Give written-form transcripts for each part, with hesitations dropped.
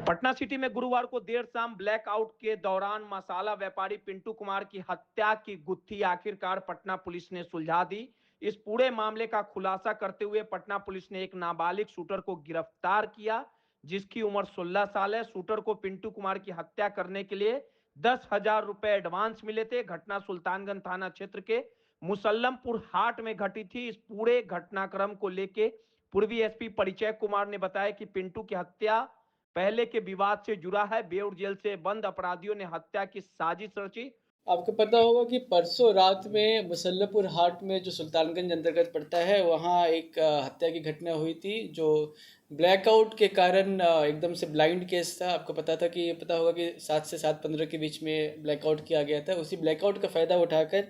Patna city में गुरुवार को देर शाम ब्लैकआउट के दौरान मसाला व्यापारी पिंटू कुमार की हत्या की गुत्थी आखिरकार पटना पुलिस ने सुलझा दी। इस पूरे मामले का खुलासा करते हुए पटना पुलिस ने एक नाबालिग शूटर को गिरफ्तार किया, जिसकी उम्र 16 साल है। शूटर को पिंटू कुमार की हत्या करने के लिए 10,000 रुपए एडवांस मिले थे। घटना सुल्तानगंज थाना क्षेत्र के मुसल्लमपुर हाट में घटी थी। इस पूरे घटनाक्रम को लेकर पूर्वी एसपी परिचय कुमार ने बताया कि पिंटू की हत्या पहले के विवाद से जुड़ा है। बेउर जेल से बंद अपराधियों ने हत्या की साजिश रची। आपको पता होगा कि परसों रात में मुसल्लमपुर हाट में जो सुल्तानगंज अंतर्गत पड़ता है वहाँ एक हत्या की घटना हुई थी जो ब्लैकआउट के कारण एकदम से ब्लाइंड केस था। आपको पता होगा कि 7 से 7:15 के बीच में ब्लैकआउट किया गया था। उसी ब्लैकआउट का फ़ायदा उठाकर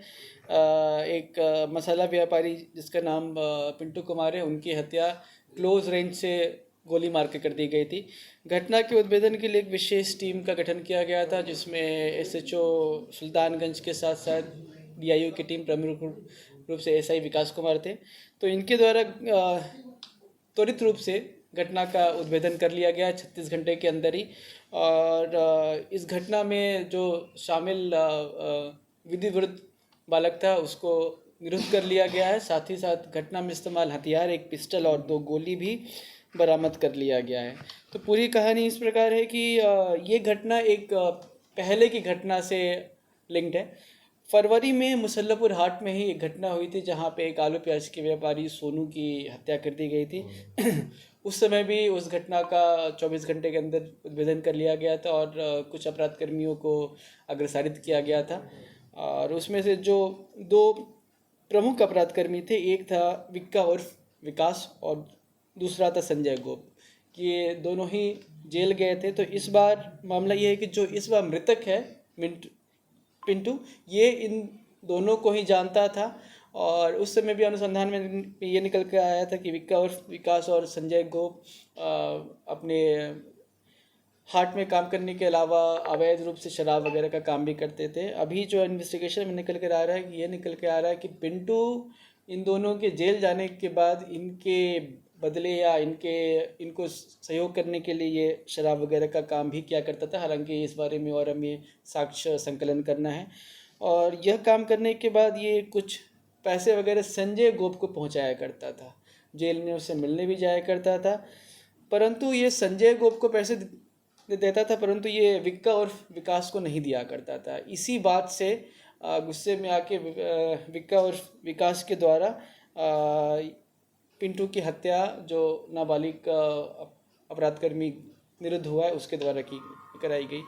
एक मसाला व्यापारी जिसका नाम पिंटू कुमार है, उनकी हत्या क्लोज रेंज से गोली मार के कर दी गई थी। घटना के उद्भेदन के लिए एक विशेष टीम का गठन किया गया था जिसमें एसएचओ सुल्तानगंज के साथ साथ डीआईओ की टीम प्रमुख रूप से एसआई विकास कुमार थे। तो इनके द्वारा त्वरित रूप से घटना का उद्भेदन कर लिया गया 36 घंटे के अंदर ही। और इस घटना में जो शामिल विधि विरुद्ध बालक था उसको निरुद्ध कर लिया गया है। साथ ही साथ घटना में इस्तेमाल हथियार, एक पिस्टल और 2 गोली भी बरामद कर लिया गया है। तो पूरी कहानी इस प्रकार है कि ये घटना एक पहले की घटना से लिंक्ड है। फरवरी में मुसल्लमपुर हाट में ही एक घटना हुई थी जहाँ पे एक आलू प्याज के व्यापारी सोनू की हत्या कर दी गई थी। उस समय भी उस घटना का 24 घंटे के अंदर उद्भेदन कर लिया गया था और कुछ अपराध कर्मियों को अग्रसारित किया गया था। और उसमें से जो 2 प्रमुख अपराध कर्मी थे, एक था विक्का उर्फ विकास और दूसरा था संजय गोप। ये दोनों ही जेल गए थे। तो इस बार मामला ये है कि जो इस बार मृतक है पिंटू, ये इन दोनों को ही जानता था। और उस समय भी अनुसंधान में ये निकल कर आया था कि विक्का और विकास और संजय गोप अपने हाट में काम करने के अलावा अवैध रूप से शराब वगैरह का काम भी करते थे। अभी जो इन्वेस्टिगेशन में निकल कर आ रहा है, ये निकल के आ रहा है कि पिंटू इन दोनों के जेल जाने के बाद इनके बदले या इनको सहयोग करने के लिए ये शराब वगैरह का काम भी किया करता था। हालांकि इस बारे में और हमें साक्ष्य संकलन करना है। और यह काम करने के बाद ये कुछ पैसे वगैरह संजय गोप को पहुंचाया करता था। जेल में उससे मिलने भी जाया करता था, परंतु ये संजय गोप को पैसे देता था, परंतु ये विक्का और विकास को नहीं दिया करता था। इसी बात से गुस्से में आके विक्का और विकास के द्वारा पिंटू की हत्या जो नाबालिग अपराधकर्मी निरुद्ध हुआ है उसके द्वारा कराई गई।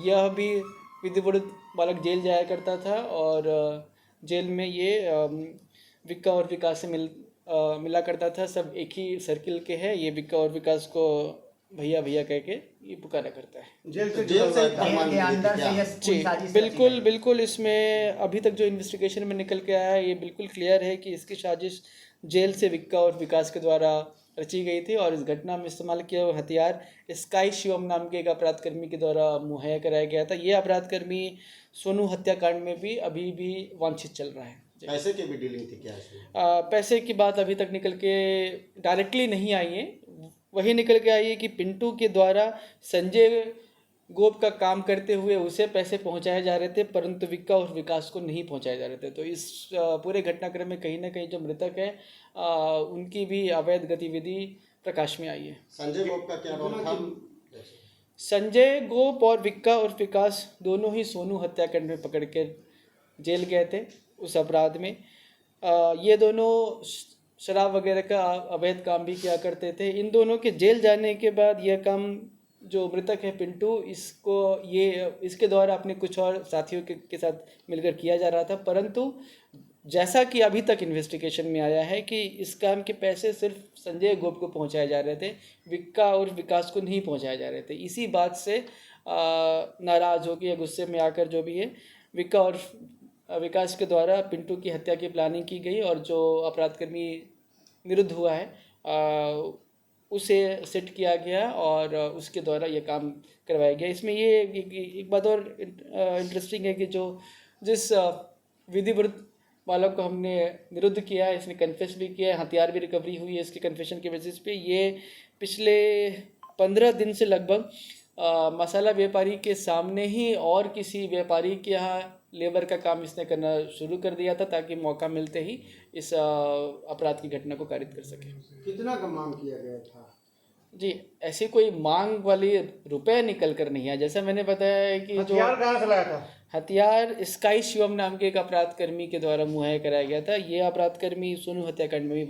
यह भी विधि विरुद्ध बालक जेल जाया करता था और जेल में ये विक्का और विकास से मिला करता था। सब एक ही सर्किल के हैं। ये विक्का और विकास को भैया भैया कह के ये पुकारा करता है। जेल से अंदर से ये जी बिल्कुल बिल्कुल। इसमें अभी तक जो इन्वेस्टिगेशन में निकल के आया है ये बिल्कुल क्लियर है कि इसकी साजिश जेल से विक्का और विकास के द्वारा रची गई थी। और इस घटना में इस्तेमाल किया हुआ हथियार स्काई शिवम नाम के एक अपराधकर्मी के द्वारा मुहैया कराया गया था। ये अपराधकर्मी सोनू हत्याकांड में भी अभी भी वांछित चल रहा है। पैसे की भी डीलिंग थी क्या इसमें? पैसे की बात अभी तक निकल के डायरेक्टली नहीं आई है। वही निकल के आई है कि पिंटू के द्वारा संजय गोप का काम करते हुए उसे पैसे पहुंचाए जा रहे थे, परंतु विक्का और विकास को नहीं पहुंचाए जा रहे थे। तो इस पूरे घटनाक्रम में कहीं ना कहीं जो मृतक है उनकी भी अवैध गतिविधि प्रकाश में आई है। संजय गोप का क्या रोल था? संजय गोप और विक्का और विकास दोनों ही सोनू हत्याकांड में पकड़ के जेल गए थे उस अपराध में। ये दोनों शराब वगैरह का अवैध काम भी किया करते थे। इन दोनों के जेल जाने के बाद यह काम जो मृतक है पिंटू, इसके द्वारा अपने कुछ और साथियों के साथ मिलकर किया जा रहा था। परंतु जैसा कि अभी तक इन्वेस्टिगेशन में आया है कि इस काम के पैसे सिर्फ संजय गोप को पहुंचाए जा रहे थे, विक्का और विकास को नहीं पहुंचाए जा रहे थे। इसी बात से नाराज़ होकर या गुस्से में आकर जो भी है विक्का और विकास के द्वारा पिंटू की हत्या की प्लानिंग की गई और जो अपराधकर्मी निरुद्ध हुआ है उसे सेट किया गया और उसके द्वारा ये काम करवाया गया। इसमें ये एक बात और इंटरेस्टिंग है कि जिस विधि विरुद्ध बालक को हमने निरुद्ध किया है, इसने कन्फेस भी किया है, हथियार भी रिकवरी हुई है इसके कन्फेशन के बेसिस पे। ये पिछले 15 दिन से लगभग मसाला व्यापारी के सामने ही और किसी व्यापारी के यहाँ लेबर का काम इसने करना शुरू कर दिया था, ताकि मौका मिलते ही इस अपराध की घटना को कारित कर सके। कितना का मांग किया गया था? जी, ऐसी कोई मांग वाली रुपए निकल कर नहीं है। जैसा मैंने बताया है कि हथियार कहाँ से लाया था? हथियार स्काई शिवम नाम के एक अपराध कर्मी के द्वारा मुहैया कराया गया था। ये अपराध कर्मी सोनू हत्याकांड में भी